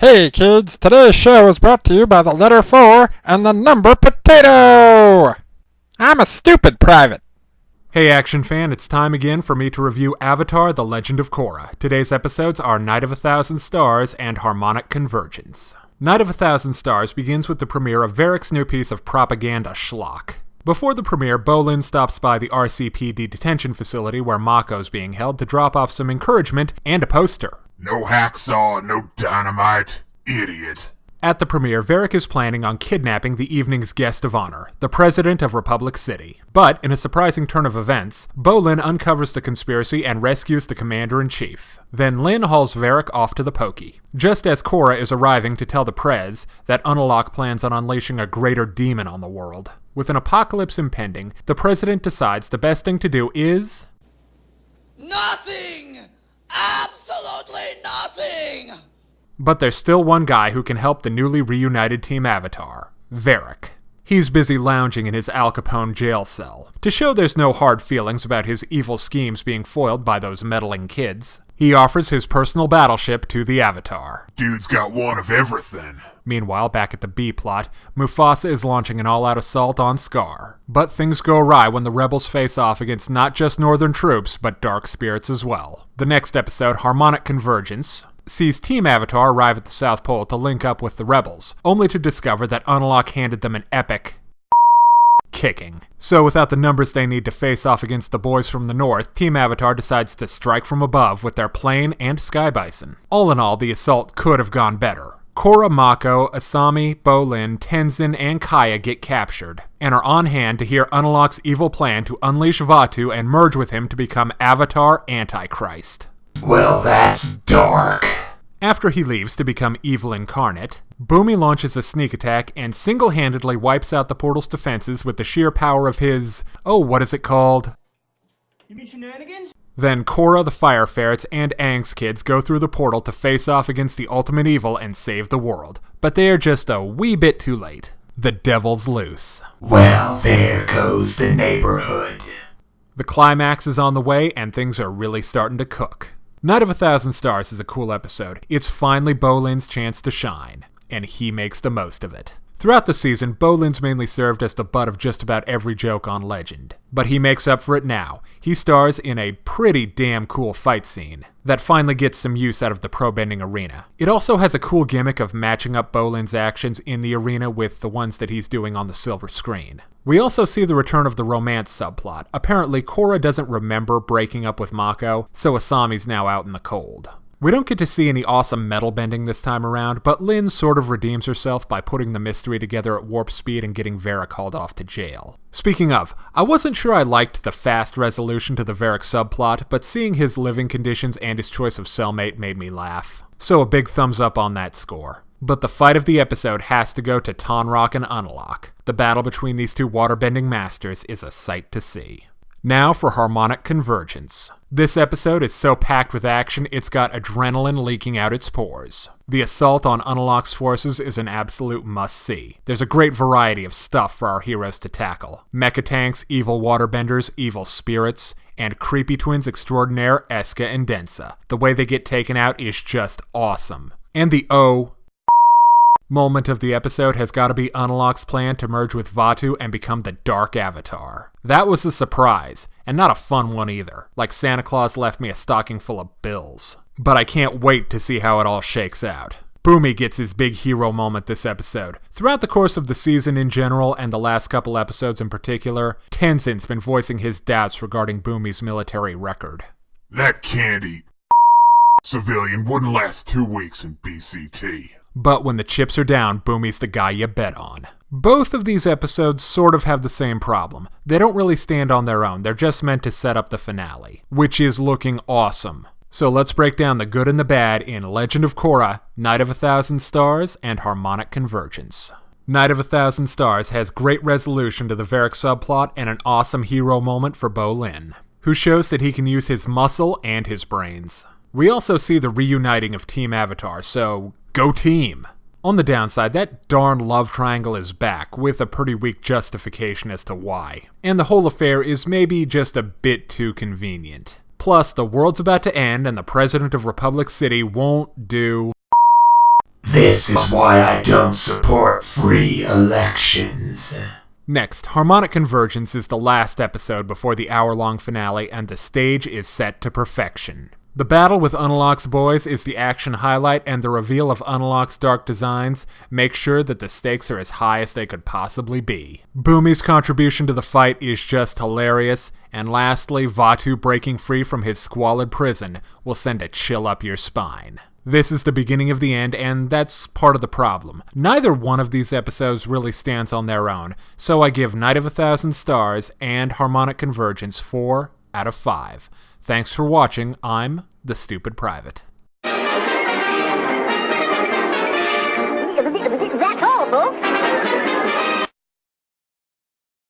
Hey kids, today's show is brought to you by the letter 4 and the number potato! I'm a stupid private. Hey action fan, it's time again for me to review Avatar: The Legend of Korra. Today's episodes are Night of a Thousand Stars and Harmonic Convergence. Night of a Thousand Stars begins with the premiere of Varric's new piece of propaganda schlock. Before the premiere, Bolin stops by the RCPD detention facility where Mako's being held to drop off some encouragement and a poster. No hacksaw, no dynamite, idiot. At the premiere, Varric is planning on kidnapping the evening's guest of honor, the president of Republic City. But, in a surprising turn of events, Bolin uncovers the conspiracy and rescues the commander-in-chief. Then Lin hauls Varric off to the pokey. Just as Korra is arriving to tell the Prez that Unalaq plans on unleashing a greater demon on the world. With an apocalypse impending, the president decides the best thing to do is... Nothing! Absolutely nothing! But there's still one guy who can help the newly reunited Team Avatar, Varric. He's busy lounging in his Al Capone jail cell. To show there's no hard feelings about his evil schemes being foiled by those meddling kids, he offers his personal battleship to the Avatar. Dude's got one of everything. Meanwhile, back at the B-plot, Mufasa is launching an all-out assault on Scar. But things go awry when the rebels face off against not just northern troops, but dark spirits as well. The next episode, Harmonic Convergence, sees Team Avatar arrive at the South Pole to link up with the rebels, only to discover that Unalaq handed them an epic kicking. So without the numbers they need to face off against the boys from the north, Team Avatar decides to strike from above with their plane and sky bison. All in all, the assault could have gone better. Korra, Mako, Asami, Bolin, Tenzin, and Kaya get captured, and are on hand to hear Unalaq's evil plan to unleash Vaatu and merge with him to become Avatar Antichrist. Well, that's dark. After he leaves to become evil incarnate, Bumi launches a sneak attack and single-handedly wipes out the portal's defenses with the sheer power of his... what is it called? You mean shenanigans? Then Korra, the Fire Ferrets, and Aang's kids go through the portal to face off against the ultimate evil and save the world. But they are just a wee bit too late. The devil's loose. Well, there goes the neighborhood. The climax is on the way and things are really starting to cook. Night of a Thousand Stars is a cool episode. It's finally Bolin's chance to shine, and he makes the most of it. Throughout the season, Bolin's mainly served as the butt of just about every joke on Legend. But he makes up for it now. He stars in a pretty damn cool fight scene that finally gets some use out of the pro-bending arena. It also has a cool gimmick of matching up Bolin's actions in the arena with the ones that he's doing on the silver screen. We also see the return of the romance subplot. Apparently, Korra doesn't remember breaking up with Mako, so Asami's now out in the cold. We don't get to see any awesome metal bending this time around, but Lin sort of redeems herself by putting the mystery together at warp speed and getting Varric hauled off to jail. Speaking of, I wasn't sure I liked the fast resolution to the Varric subplot, but seeing his living conditions and his choice of cellmate made me laugh. So a big thumbs up on that score. But the fight of the episode has to go to Tonraq and Unalaq. The battle between these two waterbending masters is a sight to see. Now for Harmonic Convergence. This episode is so packed with action, it's got adrenaline leaking out its pores. The assault on Unalaq's forces is an absolute must-see. There's a great variety of stuff for our heroes to tackle. Mecha tanks, evil waterbenders, evil spirits, and creepy twins extraordinaire Eska and Densa. The way they get taken out is just awesome. And the moment of the episode has got to be Unalaq's plan to merge with Vaatu and become the Dark Avatar. That was a surprise, and not a fun one either, like Santa Claus left me a stocking full of bills. But I can't wait to see how it all shakes out. Bumi gets his big hero moment this episode. Throughout the course of the season in general, and the last couple episodes in particular, Tenzin's been voicing his doubts regarding Bumi's military record. That candy civilian wouldn't last 2 weeks in BCT. But when the chips are down, Bumi's the guy you bet on. Both of these episodes sort of have the same problem. They don't really stand on their own, they're just meant to set up the finale, which is looking awesome. So let's break down the good and the bad in Legend of Korra, Night of a Thousand Stars, and Harmonic Convergence. Night of a Thousand Stars has great resolution to the Varric subplot and an awesome hero moment for Bolin, who shows that he can use his muscle and his brains. We also see the reuniting of Team Avatar, so go team! On the downside, that darn love triangle is back, with a pretty weak justification as to why. And the whole affair is maybe just a bit too convenient. Plus, the world's about to end and the president of Republic City won't do This is why I don't support free elections. Next, Harmonic Convergence is the last episode before the hour-long finale, and the stage is set to perfection. The battle with Unalak's boys is the action highlight, and the reveal of Unalak's dark designs make sure that the stakes are as high as they could possibly be. Boomy's contribution to the fight is just hilarious, and lastly, Vaatu breaking free from his squalid prison will send a chill up your spine. This is the beginning of the end, and that's part of the problem. Neither one of these episodes really stands on their own, so I give Night of 1,000 Stars and Harmonic Convergence 4 out of 5. Thanks for watching. I'm the Stupid Private. That's all, folks.